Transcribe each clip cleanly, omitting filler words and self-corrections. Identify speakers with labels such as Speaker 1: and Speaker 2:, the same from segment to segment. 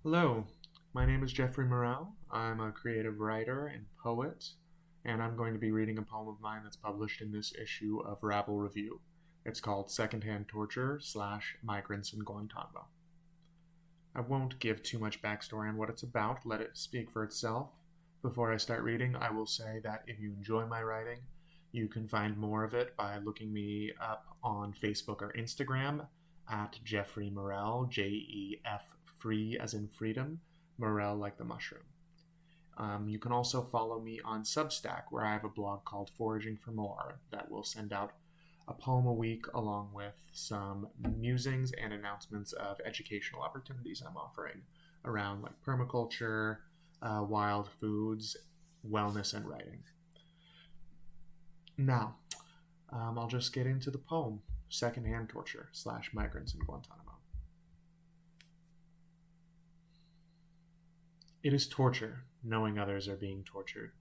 Speaker 1: Hello, my name is Jeffrey Morel. I'm a creative writer and poet, and I'm going to be reading a poem of mine that's published in this issue of Rabble Review. It's called Secondhand Torture / Migrants in Guantanamo. I won't give too much backstory on what it's about, let it speak for itself. Before I start reading, I will say that if you enjoy my writing, you can find more of it by looking me up on Facebook or Instagram at Jeffrey Morel, Jef free as in freedom, Morel like the mushroom. You can also follow me on Substack, where I have a blog called Foraging for More that will send out a poem a week along with some musings and announcements of educational opportunities I'm offering around like permaculture, wild foods, wellness, and writing. Now, I'll just get into the poem, Secondhand Torture / Migrants in Guantanamo. It is torture, knowing others are being tortured,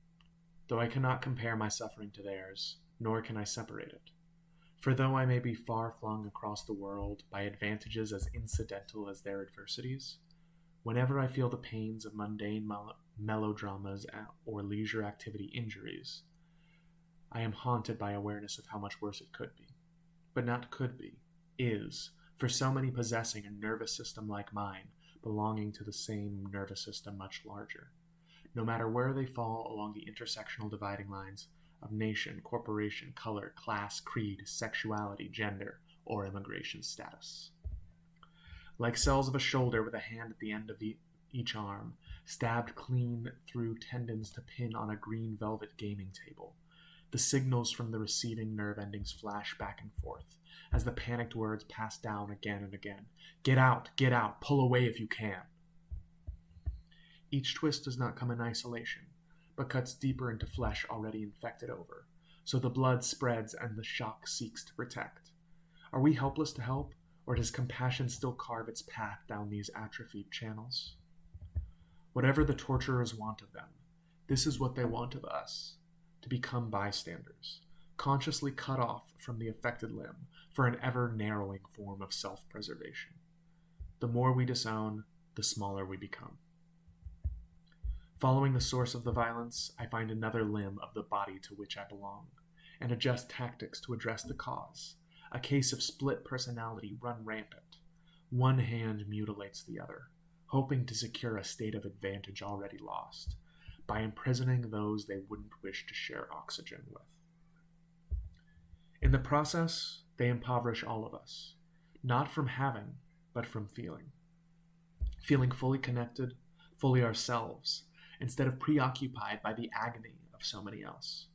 Speaker 1: though I cannot compare my suffering to theirs, nor can I separate it. For though I may be far flung across the world by advantages as incidental as their adversities, whenever I feel the pains of mundane melodramas or leisure activity injuries, I am haunted by awareness of how much worse it could be. But not could be, is, for so many possessing a nervous system like mine, belonging to the same nervous system much larger, no matter where they fall along the intersectional dividing lines of nation, corporation, color, class, creed, sexuality, gender, or immigration status. Like cells of a shoulder with a hand at the end of each arm, stabbed clean through tendons to pin on a green velvet gaming table, the signals from the receiving nerve endings flash back and forth as the panicked words pass down again and again. Get out, pull away if you can. Each twist does not come in isolation, but cuts deeper into flesh already infected over, so the blood spreads and the shock seeks to protect. Are we helpless to help, or does compassion still carve its path down these atrophied channels? Whatever the torturers want of them, this is what they want of us. To become bystanders, consciously cut off from the affected limb for an ever-narrowing form of self-preservation. The more we disown, the smaller we become. Following the source of the violence, I find another limb of the body to which I belong, and adjust tactics to address the cause, a case of split personality run rampant. One hand mutilates the other, hoping to secure a state of advantage already lost, by imprisoning those they wouldn't wish to share oxygen with. In the process, they impoverish all of us, not from having, but from feeling. Feeling fully connected, fully ourselves, instead of preoccupied by the agony of so many else.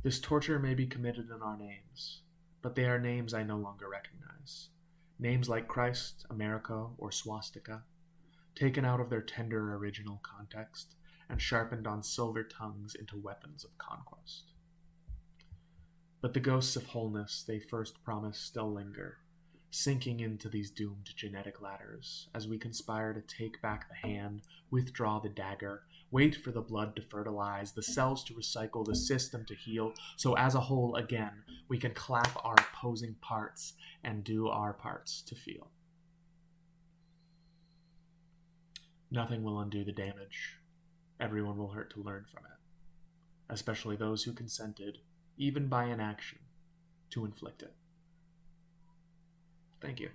Speaker 1: This torture may be committed in our names, but they are names I no longer recognize. Names like Christ, America, or swastika, taken out of their tender original context, and sharpened on silver tongues into weapons of conquest. But the ghosts of wholeness they first promised still linger, sinking into these doomed genetic ladders as we conspire to take back the hand, withdraw the dagger, wait for the blood to fertilize, the cells to recycle, the system to heal, so as a whole again we can clap our opposing parts and do our parts to feel. Nothing will undo the damage. Everyone will hurt to learn from it, especially those who consented, even by inaction, to inflict it. Thank you.